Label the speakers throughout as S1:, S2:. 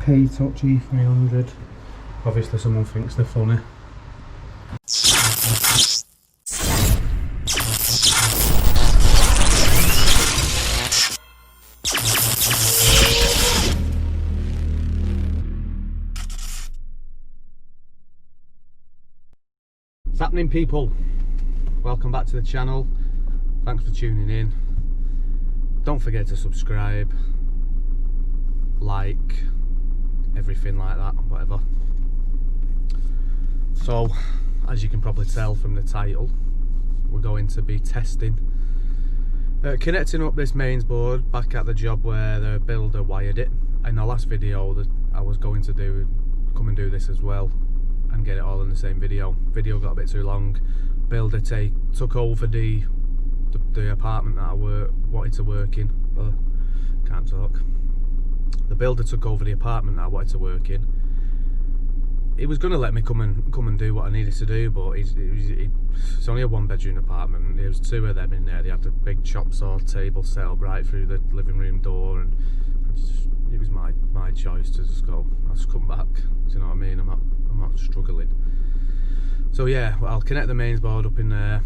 S1: K-Touch E300. Obviously someone thinks they're funny. What's happening, people? Welcome back to the channel. Thanks for tuning in. Don't forget to subscribe, like, everything like that, whatever. So, as you can probably tell from the title, we're going to be testing connecting up this mains board back at the job where the builder wired it. In the last video that I was going to come and do this as well and get it all in the same video. Video got a bit too long. Builder took over the apartment that I wanted to work in. Can't talk. The builder took over the apartment that I wanted to work in. He was going to let me come and do what I needed to do, but it's only a one-bedroom apartment. There was two of them in there. They had a big chop saw table set up right through the living room door, and it was my choice to just go, I'll just come back. Do you know what I mean? I'm not struggling. So yeah, I'll connect the mains board up in there,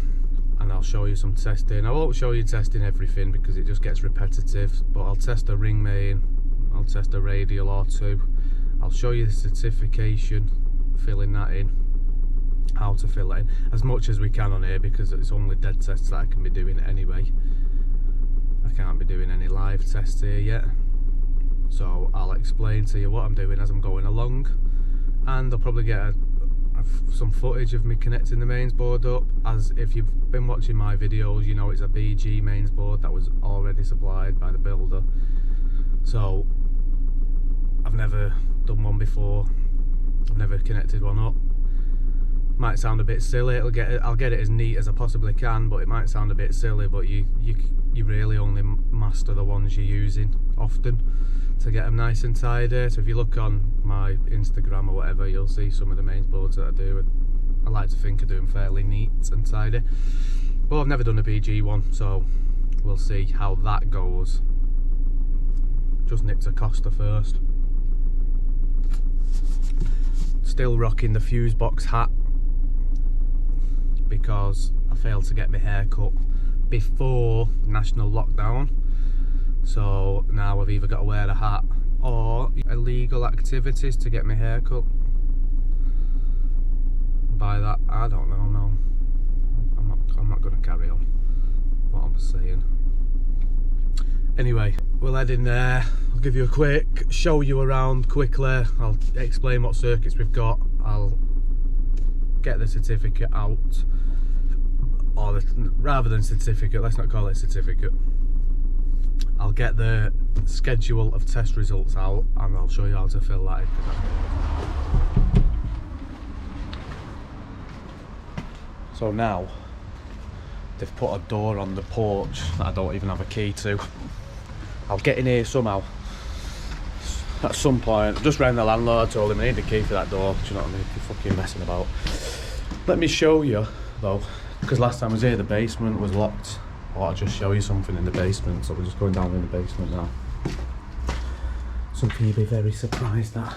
S1: and I'll show you some testing. I won't show you testing everything because it just gets repetitive, but I'll test a ring main, I'll test a radial or two. I'll show you the certification, filling that in, how to fill it in, as much as we can on here because it's only dead tests that I can be doing anyway. I can't be doing any live tests here yet. So I'll explain to you what I'm doing as I'm going along, and I'll probably get some footage of me connecting the mains board up. As if you've been watching my videos, you know it's a BG mains board that was already supplied by the builder. So I've never done one before. I've never connected one up. Might sound a bit silly. I'll get it as neat as I possibly can, but it might sound a bit silly. But you really only master the ones you're using often to get them nice and tidy. So if you look on my Instagram or whatever, you'll see some of the mains boards that I do. I like to think I do them fairly neat and tidy. But I've never done a BG one, so we'll see how that goes. Just nicked a Costa first. Still rocking the fuse box hat because I failed to get my hair cut before national lockdown. So now I've either got to wear a hat or illegal activities to get my hair cut. By that, I don't know, no. I'm not going to carry on what I'm saying. Anyway, we'll head in there. I'll give you a quick, show you around quickly. I'll explain what circuits we've got. I'll get the certificate out, or rather than certificate, let's not call it certificate. I'll get the schedule of test results out, and I'll show you how to fill that in. So now they've put a door on the porch that I don't even have a key to. I'll get in here somehow at some point. Just rang the landlord, told him I need a key for that door. Do you know what I mean? You're fucking messing about. Let me show you though, because last time I was here the basement was locked. I want to just show you something in the basement, so we're just going down in the basement now. Something you'll be very surprised at.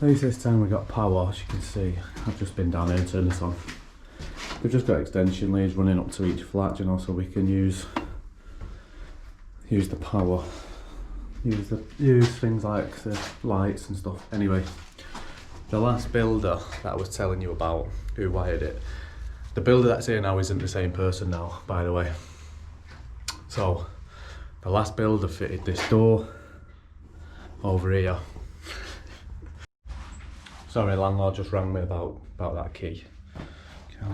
S1: At least this time we got power, as you can see. I've just been down here and turned this on. We've just got extension leads running up to each flat, you know, so we can use the power, use things like the lights and stuff. Anyway, the last builder that I was telling you about, who wired it, the builder that's here now isn't the same person now, by the way. So the last builder fitted this door over here. Sorry, landlord just rang me about that key.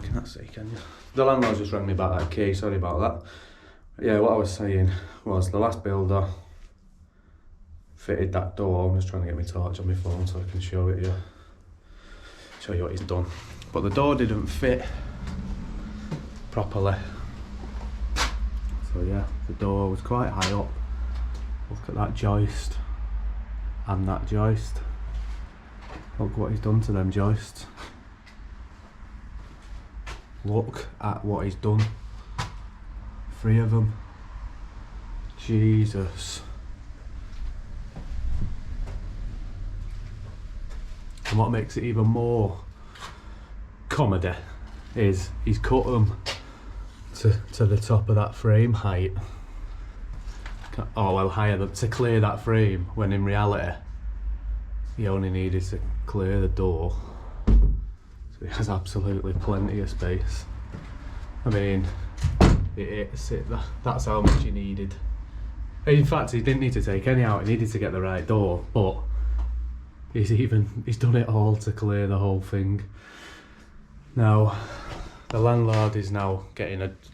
S1: Can that see, can you? The landlord just rang me about that key, sorry about that. Yeah, what I was saying was the last builder fitted that door. I'm just trying to get my torch on my phone so I can show it you. Show you what he's done. But the door didn't fit properly. So yeah, the door was quite high up. Look at that joist and that joist. Look what he's done to them joists. Look at what he's done. 3 of them. Jesus. what makes it even more comedy is he's cut them to the top of that frame height. Oh well, higher to clear that frame, when in reality he only needed to clear the door. So he has absolutely plenty of space. I mean, that's how much he needed. In fact, he didn't need to take any out, he needed to get the right door, but he's done it all to clear the whole thing. Now, the landlord is now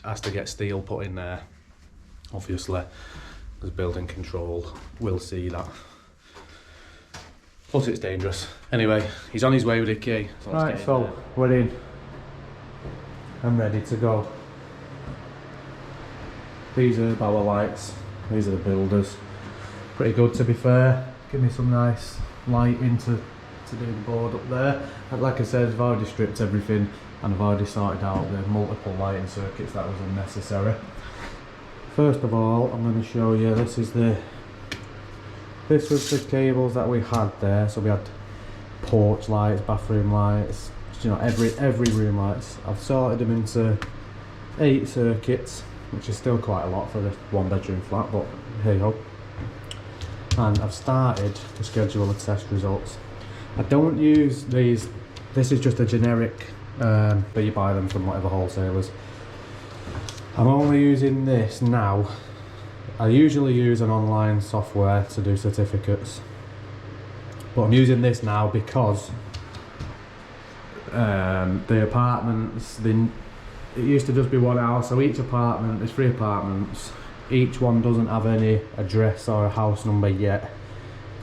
S1: has to get steel put in there, obviously, because building control will see that. Plus it's dangerous. Anyway, he's on his way with a key. Right, so we're in. I'm ready to go. These are our lights. These are the builders. Pretty good, to be fair. Give me some nice lighting to do the board up there. And like I said, I've already stripped everything and I've already sorted out the multiple lighting circuits that was unnecessary. First of all, I'm going to show you, this was the cables that we had there. So we had porch lights, bathroom lights, you know, every room lights. I've sorted them into 8 circuits, which is still quite a lot for the 1-bedroom flat, but here you go. And I've started to schedule the test results. I don't use these, this is just a generic, but you buy them from whatever wholesalers. I'm only using this now. I usually use an online software to do certificates, but I'm using this now because the apartments, it used to just be one house, so each apartment, there's 3 apartments, each one doesn't have any address or a house number yet.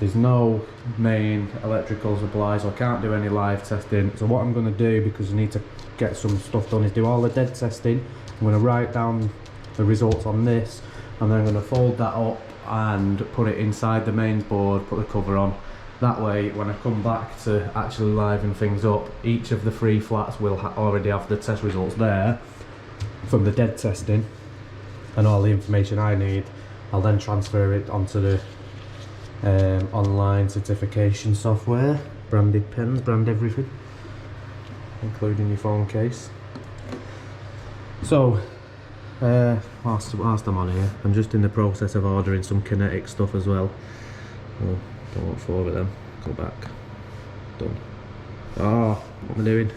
S1: There's no main electrical supply, so I can't do any live testing. So what I'm going to do, because I need to get some stuff done, is do all the dead testing. I'm going to write down the results on this, and then I'm going to fold that up and put it inside the mains board, put the cover on. That way, when I come back to actually liven things up, each of the 3 flats will already have the test results there from the dead testing, and all the information I need. I'll then transfer it onto the online certification software. Branded pens, brand everything, including your phone case. So, whilst I'm on here, I'm just in the process of ordering some kinetic stuff as well. Oh, don't want 4 of them. Go back. Done. Oh, what am I doing?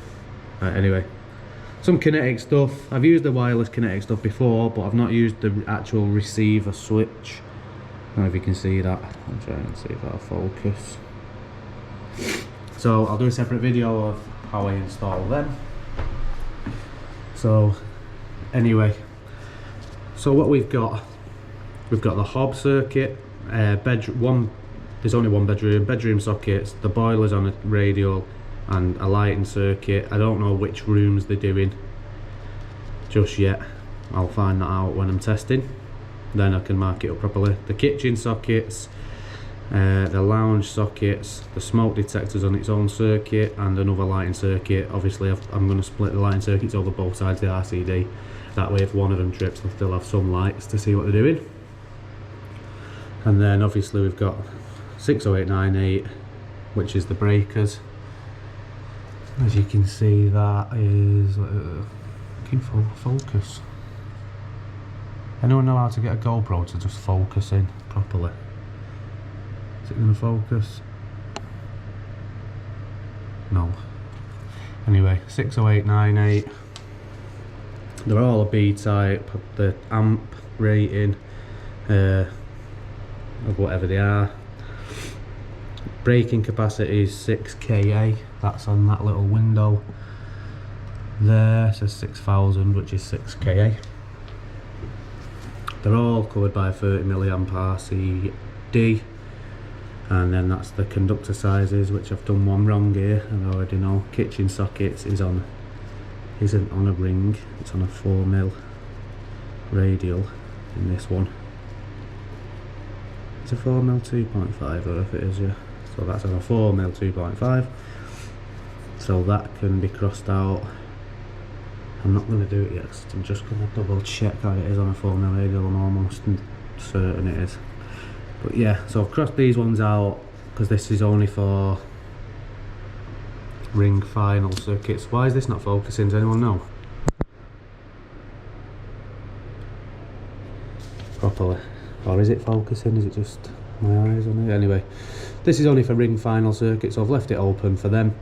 S1: Right, anyway. Some kinetic stuff. I've used the wireless kinetic stuff before, but I've not used the actual receiver switch. I don't know if you can see that. I'll try and see if that'll focus. So I'll do a separate video of how I install them. So anyway, so what we've got the hob circuit, there's only 1 bedroom sockets, the boiler's on a radial and a lighting circuit. I don't know which rooms they're doing just yet. I'll find that out when I'm testing, then I can mark it up properly. The kitchen sockets, the lounge sockets, the smoke detectors on its own circuit, and another lighting circuit. Obviously I'm going to split the lighting circuits over both sides of the RCD, that way if one of them trips I'll still have some lights to see what they're doing. And then obviously we've got 60898, which is the breakers. As you can see, that is focus. Anyone know how to get a GoPro to just focus in properly? Is it going to focus? No. Anyway, 60898. They're all a B type. The amp rating of whatever they are. Braking capacity is 6 kA. That's on that little window there. It says 6000, which is 6 kA. They're all covered by 30 milliamp RCD, and then that's the conductor sizes, which I've done one wrong here, I already know. Kitchen sockets isn't on a ring, it's on a 4mm radial in this one. It's a 4mm 2.5, or if it is, yeah. So that's on a 4mm 2.5. So that can be crossed out. I'm not going to do it yet, so I'm just going to double check how it is on a 4mm radial. I'm almost certain it is. But yeah, so I've crossed these ones out because this is only for ring final circuits. Why is this not focusing? Does anyone know? Properly. Or is it focusing? Is it just my eyes on it? Anyway, this is only for ring final circuits, so I've left it open for them.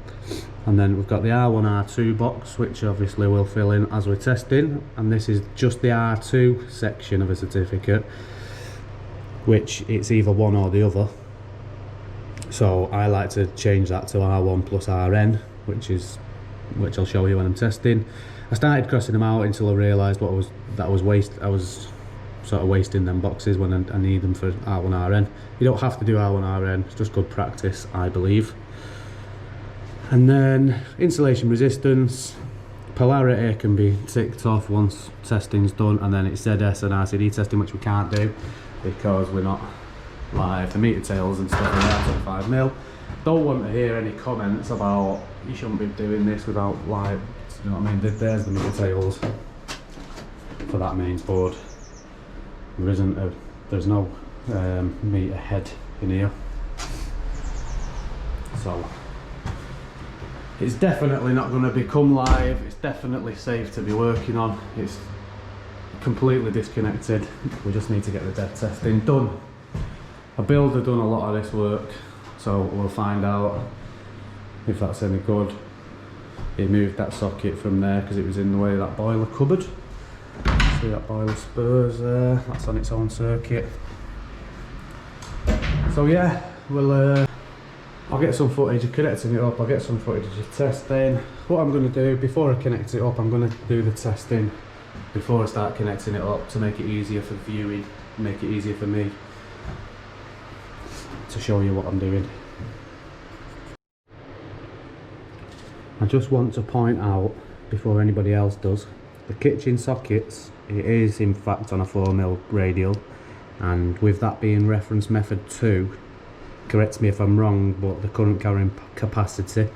S1: And then we've got the R1, R2 box, which obviously we'll fill in as we're testing. And this is just the R2 section of a certificate, which it's either one or the other. So I like to change that to R1 plus RN, which I'll show you when I'm testing. I started crossing them out until I realised I was sort of wasting them boxes when I need them for R1 RN. You don't have to do R1 RN, it's just good practice, I believe. And then insulation resistance, polarity can be ticked off once testing's done, and then it's ZS and RCD testing, which we can't do because we're not live. The meter tails and stuff like that at 5mm. Don't want to hear any comments about you shouldn't be doing this without live. You know what I mean? There's the meter tails for that mains board. There's no meter head in here, so it's definitely not going to become live. It's definitely safe to be working on. It's completely disconnected. We just need to get the dead testing done. A builder done a lot of this work, so we'll find out if that's any good. He moved that socket from there because it was in the way of that boiler cupboard. See that boiler spurs there, that's on its own circuit. So yeah, I'll get some footage of connecting it up, I'll get some footage of testing. What I'm going to do, before I connect it up, I'm going to do the testing before I start connecting it up to make it easier for viewing, make it easier for me to show you what I'm doing. I just want to point out, before anybody else does, the kitchen sockets, it is in fact on a 4mm radial, and with that being reference method 2, correct me if I'm wrong, but the current carrying capacity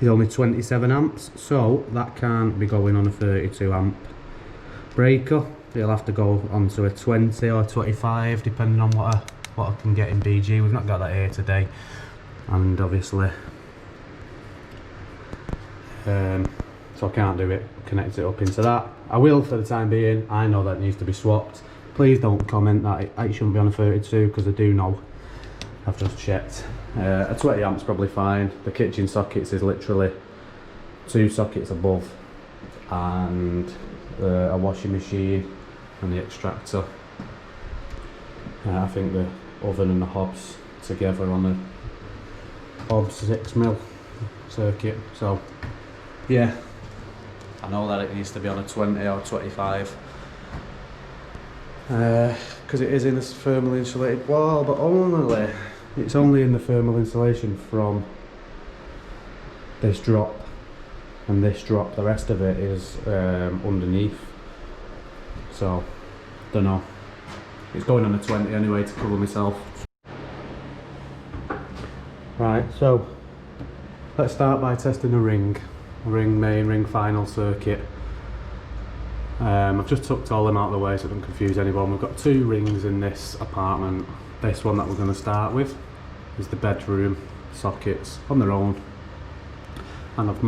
S1: is only 27 amps, so that can't be going on a 32 amp breaker. It'll have to go onto a 20 or 25 depending on what I can get in BG. We've not got that here today, and obviously so I can't do it, connect it up into that. I will for the time being. I know that needs to be swapped. Please don't comment that it shouldn't be on a 32, because I do know. I've just checked. A 20 amp's probably fine. The kitchen sockets is literally 2 sockets above, and a washing machine and the extractor. I think the oven and the hobs together on the hobs 6mm circuit. So yeah, I know that it needs to be on a 20 or 25 because it is in this thermal insulated wall, but it's only in the thermal insulation from this drop and this drop. The rest of it is underneath, so don't know. It's going on a 20 anyway to cover myself. Right, so let's start by testing a ring main, ring final circuit. I've just tucked all them out of the way so it doesn't confuse anyone. We've got 2 rings in this apartment. This one that we're going to start with is the bedroom sockets on their own, and I've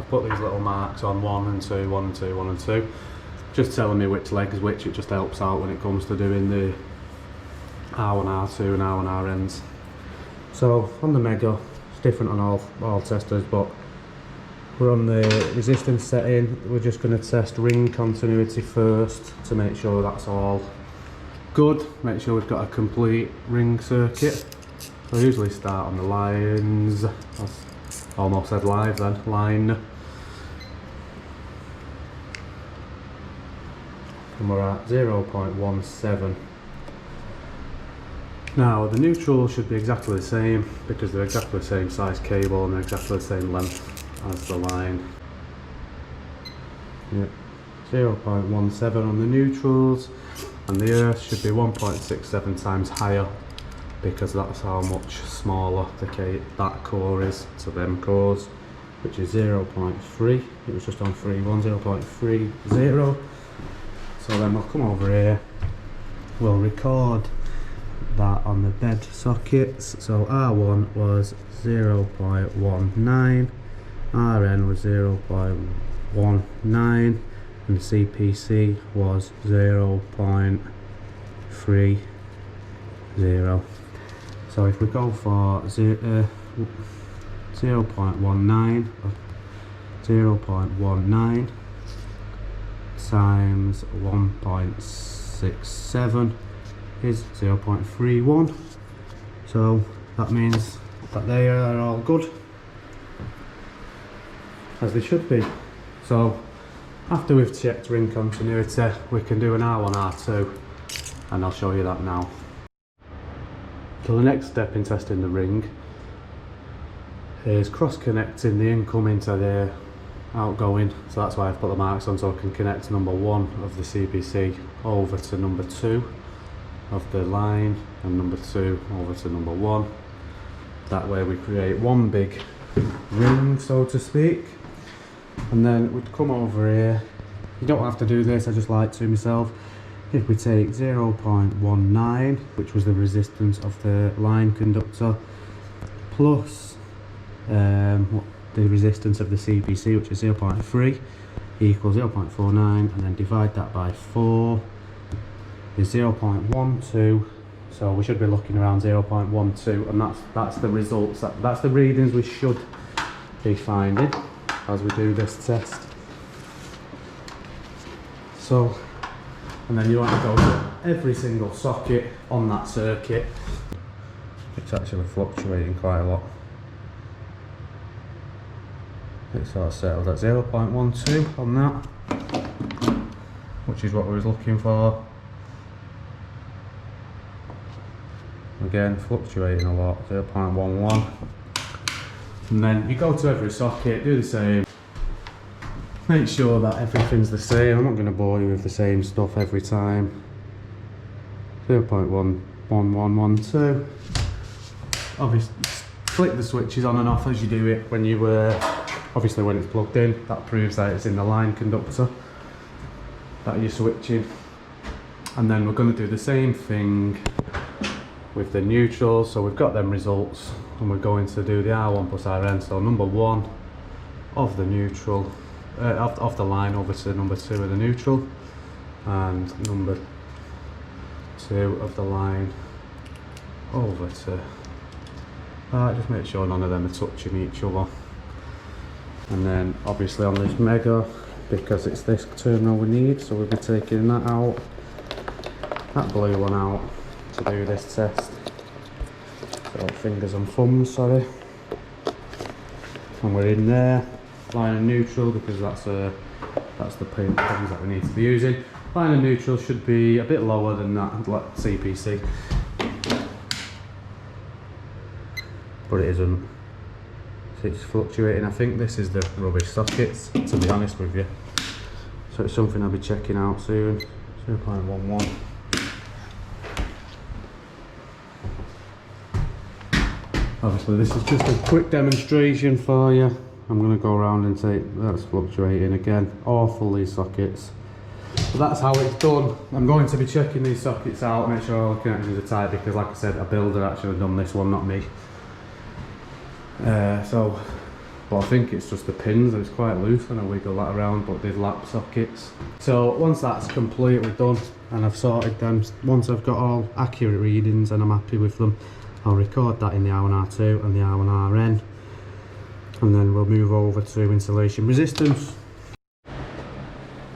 S1: put these little marks on 1 and 2, 1 and 2, 1 and 2, just telling me which leg is which. It just helps out when it comes to doing the R1, R2 and R1, RNs. So on the Mega, it's different on all testers, but we're on the resistance setting. We're just going to test ring continuity first to make sure that's all good, make sure we've got a complete ring circuit. So I usually start on the lines. I almost said live then, line. And we're at 0.17. Now the neutral should be exactly the same because they're exactly the same size cable and they're exactly the same length as the line. Yep, 0.17 on the neutrals, and the earth should be 1.67 times higher because that's how much smaller that core is to them cores, which is 0.3. It was just on 0.30. So then we'll come over here, we'll record that on the bed sockets. So R1 was 0.19, RN was 0.19 and the CPC was 0.30. So if we go for 0.19 times 1.67 is 0.31. So that means that they are all good, as they should be. So after we've checked ring continuity, we can do an R1, R2, and I'll show you that now. So the next step in testing the ring is cross-connecting the incoming to the outgoing. So that's why I've put the marks on, so I can connect number 1 of the CPC over to number 2 of the line, and number 2 over to number 1. That way we create one big ring, so to speak. And then we'd come over here. You don't have to do this, I just like to myself. If we take 0.19, which was the resistance of the line conductor, plus the resistance of the CPC, which is 0.3, equals 0.49, and then divide that by 4 is 0.12. So we should be looking around 0.12, and that's the results, that's the readings we should be finding as we do this test. So, and then you want to go to every single socket on that circuit. It's actually fluctuating quite a lot. It's sort of settled at 0.12 on that, which is what we was looking for. Again, fluctuating a lot, 0.11. And then you go to every socket, do the same. Make sure that everything's the same. I'm not going to bore you with the same stuff every time. 0.1112. Obviously, flick the switches on and off as you do it. When you obviously when it's plugged in, that proves that it's in the line conductor that you're switching. And then we're going to do the same thing with the neutrals. So we've got them results, and we're going to do the R1 plus RN. So number 1 of the neutral, of the line over to number 2 of the neutral, and number 2 of the line over to just make sure none of them are touching each other. And then obviously on this mega, because it's this terminal we need, so we'll be taking that out, that blue one out, to do this test. So fingers and thumbs, sorry. And we're in there, line and neutral, because that's the pins that we need to be using. Line and neutral should be a bit lower than that, like CPC, but it isn't. So it's fluctuating. I think this is the rubbish sockets, to be honest with you. So it's something I'll be checking out soon. 0.11. Obviously this is just a quick demonstration for you. I'm going to go around and take, that's fluctuating again. Awful, these sockets. So that's how it's done. I'm going to be checking these sockets out, make sure all the connections are tight, because like I said, a builder actually done this one, not me. But I think it's just the pins, it's quite loose and I wiggle that around, but they're lap sockets. So once that's completely done and I've sorted them, once I've got all accurate readings and I'm happy with them, I'll record that in the R1 R2 and the R1 RN, and then we'll move over to insulation resistance.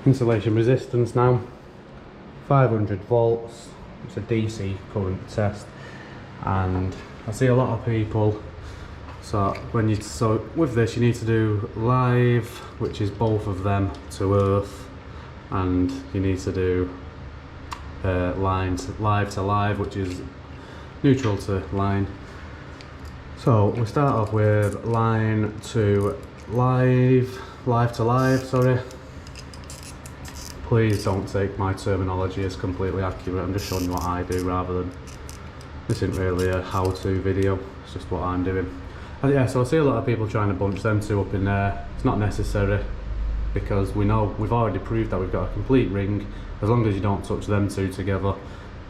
S1: Insulation resistance now, 500 volts, it's a DC current test, and I see a lot of people, so with this you need to do live, which is both of them to earth, and you need to do live to live, which is neutral to line. So we start off with line to live to live, sorry. Please don't take my terminology as completely accurate, I'm just showing you what I do rather than, this isn't really a how-to video, it's just what I'm doing. And yeah, so I see a lot of people trying to bunch them two up in there. It's not necessary, because we've already proved that we've got a complete ring. As long as you don't touch them two together,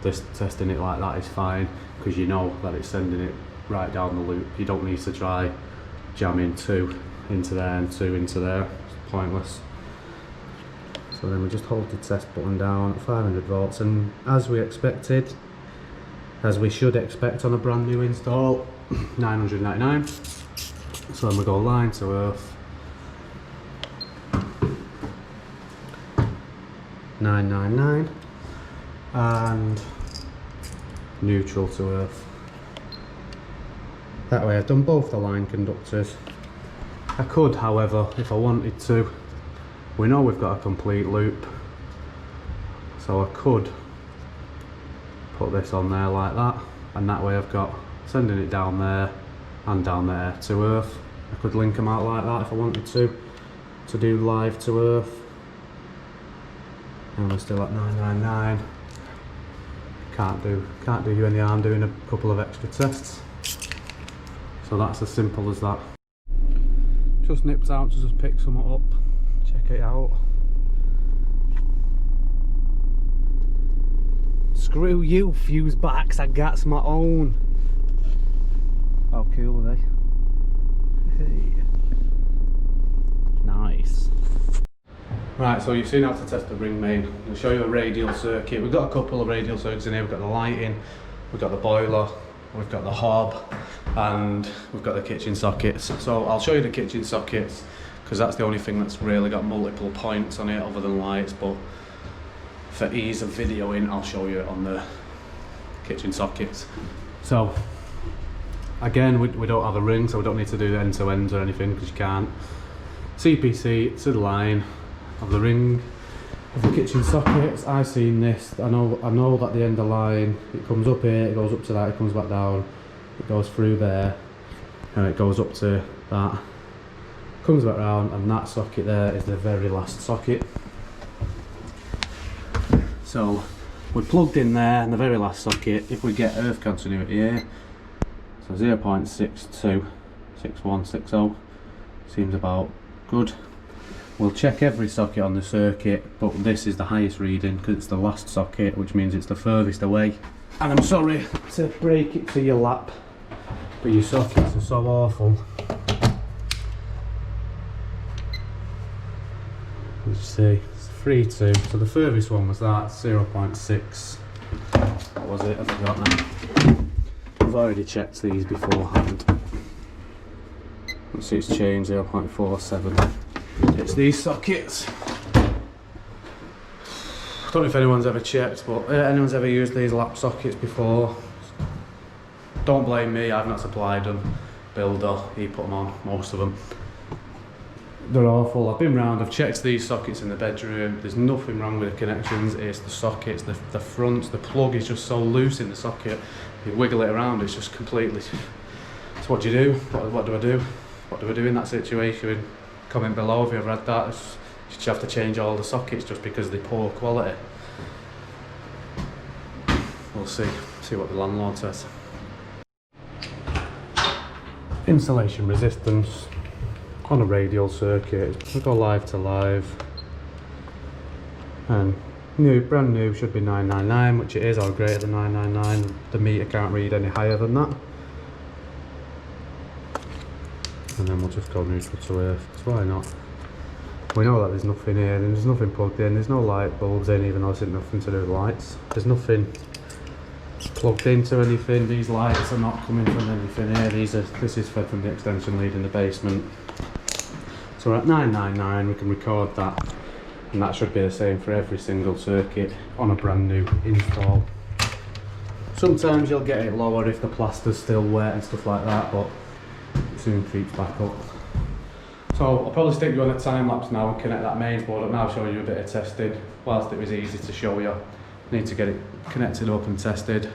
S1: just testing it like that is fine, because you know that it's sending it right down the loop. You don't need to try jamming two into there and 2 into there. It's pointless. So then we just hold the test button down at 500 volts, and as we expected, as we should expect on a brand new install, 999. So then we go line to earth, 999, and neutral to earth. That way I've done both the line conductors. I could, however, if I wanted to, we know we've got a complete loop, so I could put this on there like that, and that way I've got sending it down there and down there to earth. I could link them out like that if I wanted to do live to earth. And we're still at 999. Can't do you any harm doing a couple of extra tests. So that's as simple as that. Just nipped out to just pick some up, check it out. Screw you, fuse backs, I got my own. How cool are they? Hey. Nice. Right, so you've seen how to test the ring main. I'll show you a radial circuit. We've got a couple of radial circuits in here. We've got the lighting, we've got the boiler, we've got the hob, and we've got the kitchen sockets. So I'll show you the kitchen sockets because that's the only thing that's really got multiple points on it other than lights, but for ease of videoing I'll show you it on the kitchen sockets. So again, we don't have a ring, so we don't need to do the end-to-end or anything because you can't. CPC to the line of the ring of the kitchen sockets. I've seen this. I know that the end of line, it comes up here, it goes up to that, it comes back down, it goes through there, and it goes up to that, comes back round, and that socket there is the very last socket. So we're plugged in there in the very last socket. If we get earth continuity here, so 0.62, 6160 seems about good. We'll check every socket on the circuit, but this is the highest reading because it's the last socket, which means it's the furthest away. And I'm sorry to break it to your lap, but your sockets are so awful. Let's see, it's 3.2, so the furthest one was that, 0.6. What was it? I forgot now. I've already checked these beforehand. Let's see, it's changed, 0.47. It's these sockets. I don't know if anyone's ever checked, but anyone's ever used these lap sockets before. Don't blame me, I've not supplied them. Builder, he put them on, most of them. They're awful. I've been round, I've checked these sockets in the bedroom. There's nothing wrong with the connections. It's the sockets, the front, the plug is just so loose in the socket. You wiggle it around, it's just completely... So what do you do? What do I do? What do I do in that situation? Comment below if you've read that. You have to change all the sockets just because they're poor quality. We'll see what the landlord says. Installation resistance on a radial circuit. We'll go live to live, and brand new should be 999, which it is, or greater than 999. The meter can't read any higher than that. And then we'll just go neutral to earth, so why not? We know that there's nothing here, and there's nothing plugged in, there's no light bulbs in, even though it's nothing to do with lights. There's nothing plugged into anything. These lights are not coming from anything here. This is fed from the extension lead in the basement. So we're at 999, we can record that, and that should be the same for every single circuit on a brand new install. Sometimes you'll get it lower if the plaster's still wet and stuff like that, but it soon creeps back up. So I'll probably stick you on a time lapse now and connect that mains board up now, show you a bit of testing. Whilst it was easy to show you, I need to get it connected up and tested.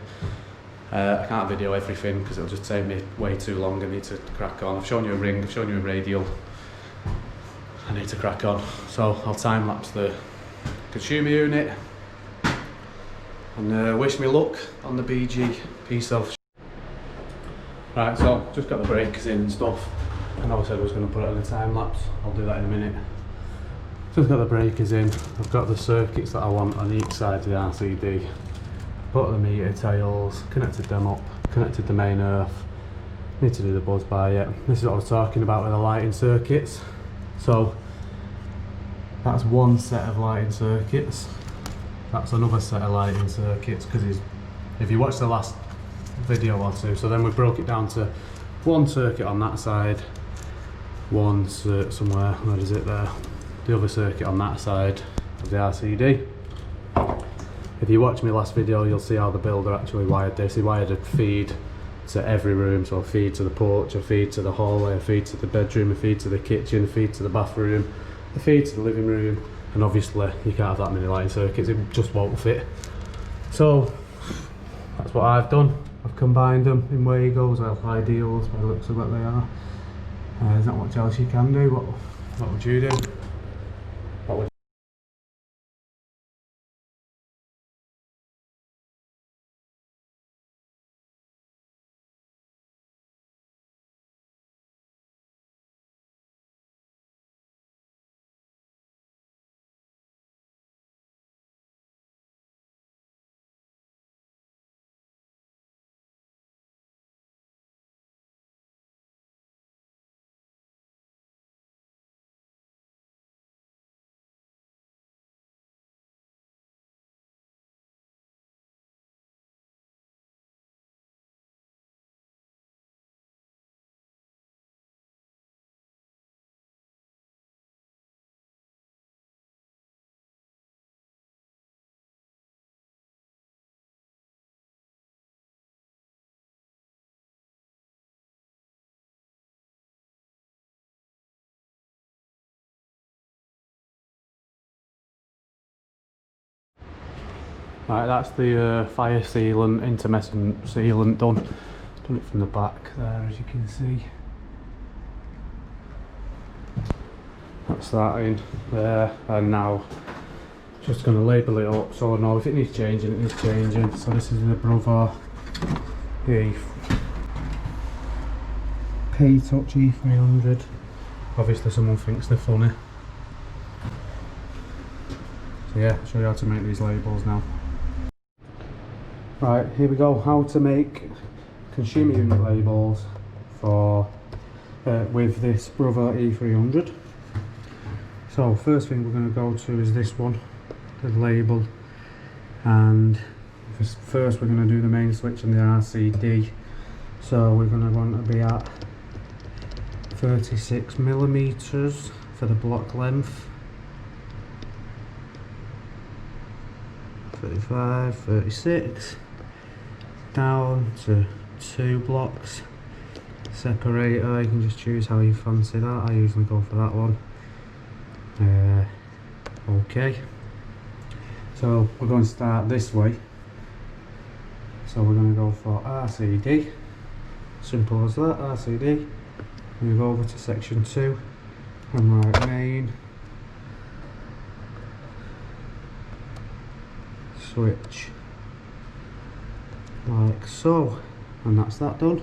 S1: I can't video everything because it'll just take me way too long. I need to crack on. I've shown you a ring, I've shown you a radial. I need to crack on. So I'll time lapse the consumer unit and wish me luck on the BG piece of. Right, so just got the breakers in and stuff. I know I said I was going to put it on a time lapse. I'll do that in a minute. Just got the breakers in. I've got the circuits that I want on each side of the RCD. Put the meter tails, connected them up, connected the main earth, Need to do the buzz bar yet. This is what I was talking about with the lighting circuits. So that's one set of lighting circuits. That's another set of lighting circuits, because if you watch the last video or two, so then we broke it down to one circuit on that side, one somewhere, where is it there? The other circuit on that side of the RCD. If you watch my last video, you'll see how the builder actually wired this. He wired a feed to every room, so a feed to the porch, a feed to the hallway, a feed to the bedroom, a feed to the kitchen, a feed to the bathroom, a feed to the living room, and obviously you can't have that many lighting circuits, it just won't fit. So that's what I've done. I've combined them in Wagos, well, Ideals, by the looks of what they are. There's not much else you can do. What would you do? What would Right, that's the fire sealant, intermittent sealant done. Done it from the back there, as you can see. That's that in there, and now just going to label it up so I know if it needs changing, it needs changing. So this is the Brother P-Touch E300. Obviously someone thinks they're funny. So yeah, I'll show you how to make these labels now. Right, here we go, how to make consumer unit labels for with this Brother E300. So first thing we're going to go to is this one, the label, and first we're going to do the main switch and the RCD. So we're going to want to be at 36mm for the block length, 35, 36, down to 2 blocks. Separator, you can just choose how you fancy that. I usually go for that one. Okay, so we're going to start this way. So we're going to go for RCD, simple as that, RCD. Move over to section 2 and write main, switch, like so, and that's that done.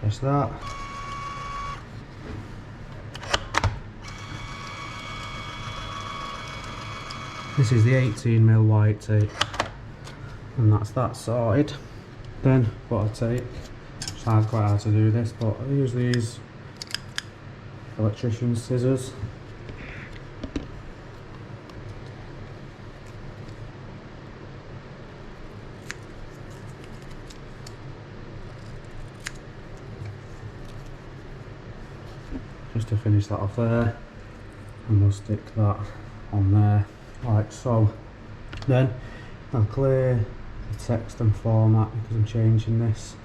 S1: Press that. This is the 18mm white tape, and that's that sorted. Then what I take, it's quite hard to do this, but I use these Electrician scissors. Just to finish that off there, and we'll stick that on there like so. Then I'll clear the text and format because I'm changing this.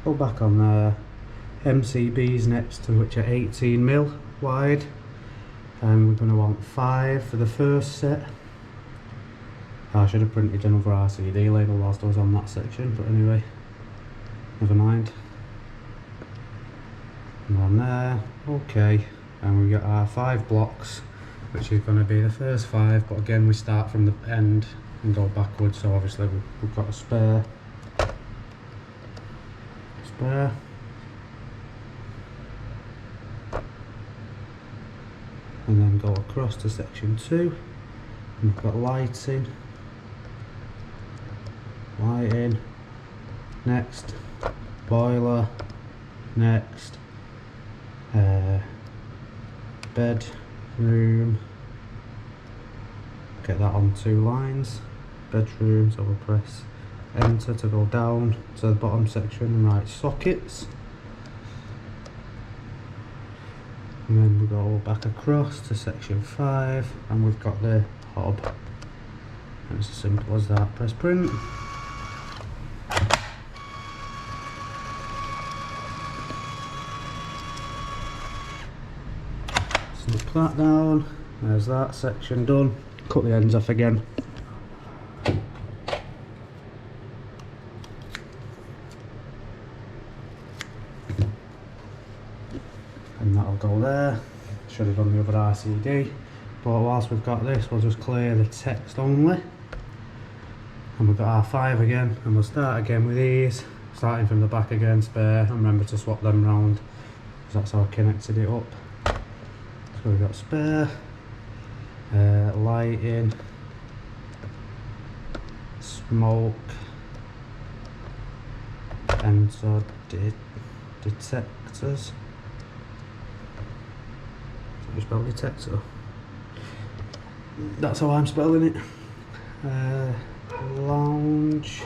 S1: Go back on there. MCBs next to which are 18mm wide, and we're going to want 5 for the first set. I should have printed another RCD label whilst I was on that section, but anyway, never mind. And on there, okay, and we got our 5 blocks, which is going to be the first 5, but again we start from the end and go backwards, so obviously we've got a spare, and then go across to section 2, and we've got lighting, next, boiler, Next, bedroom. Get that on 2 lines. Bedroom, so we'll press enter to go down to the bottom section and write sockets. And then we go back across to section 5 and we've got the hob. And it's as simple as that. Press print. Snip that down. There's that section done. Cut the ends off again. And that'll go there. Should have done the other RCD, but whilst we've got this, we'll just clear the text only. And we've got R5 again, and we'll start again with these, starting from the back again, spare, and remember to swap them round, because that's how I connected it up. So we've got spare, lighting, smoke, and so detectors. You spell detector. That's how I'm spelling it. Lounge,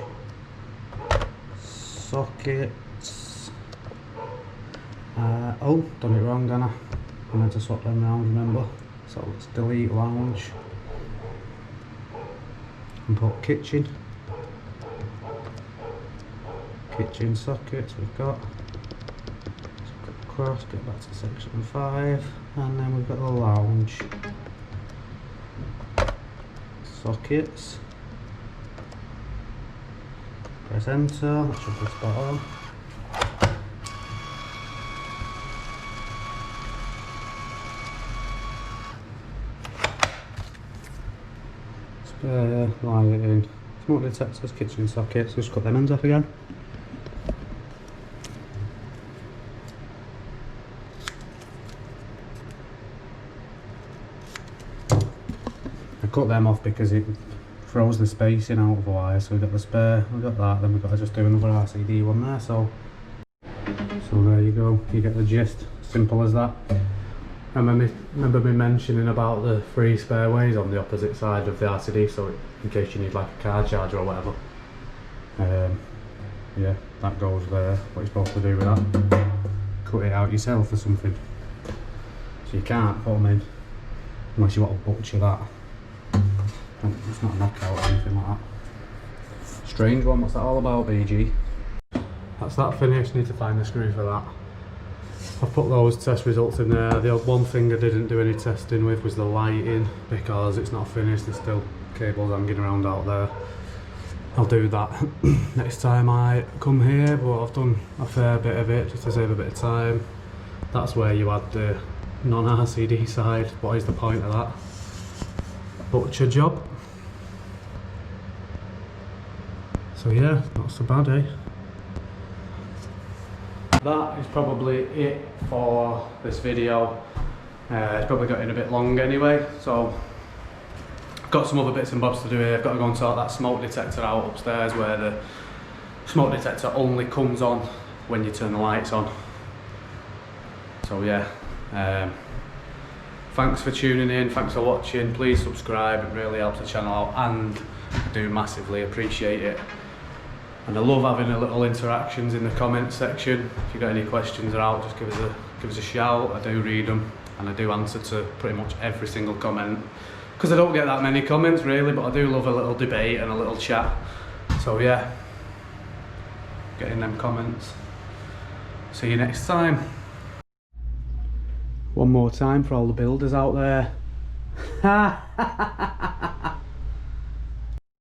S1: sockets. Oh, done it wrong, didn't I? I meant to swap them round, remember? So let's delete lounge and put kitchen. Kitchen sockets we've got. Across, get back to section 5, and then we've got the lounge. Sockets. Press enter, that should be spot on. Spare, lighting, smoke detectors, kitchen sockets, just cut them ends off again. Cut them off because it throws the spacing out otherwise. So we've got the spare, we've got that, then we've got to just do another RCD one there. So there you go, you get the gist, simple as that. Remember me mentioning about the 3 spare ways on the opposite side of the RCD, so in case you need like a car charger or whatever. Yeah, that goes there. What you're supposed to do with that, cut it out yourself or something. So you can't put them in unless you want to butcher that. It's not a knockout or anything like that. Strange one, what's that all about, BG? That's that finished, need to find the screw for that. I've put those test results in there. The one thing I didn't do any testing with was the lighting, because it's not finished, there's still cables hanging around out there. I'll do that next time I come here, but I've done a fair bit of it just to save a bit of time. That's where you add the non-RCD side. What is the point of that? Butcher job. So yeah, not so bad, eh? That is probably it for this video. It's probably getting a bit long anyway, so I've got some other bits and bobs to do here. I've got to go and sort that smoke detector out upstairs, where the smoke detector only comes on when you turn the lights on. So yeah, thanks for tuning in, thanks for watching. Please subscribe, it really helps the channel out, and I do massively appreciate it. And I love having a little interactions in the comments section. If you've got any questions or out, just give us a shout. I do read them, and I do answer to pretty much every single comment, because I don't get that many comments really, but I do love a little debate and a little chat. So yeah, get in them comments. See you next time. One more time for all the builders out there.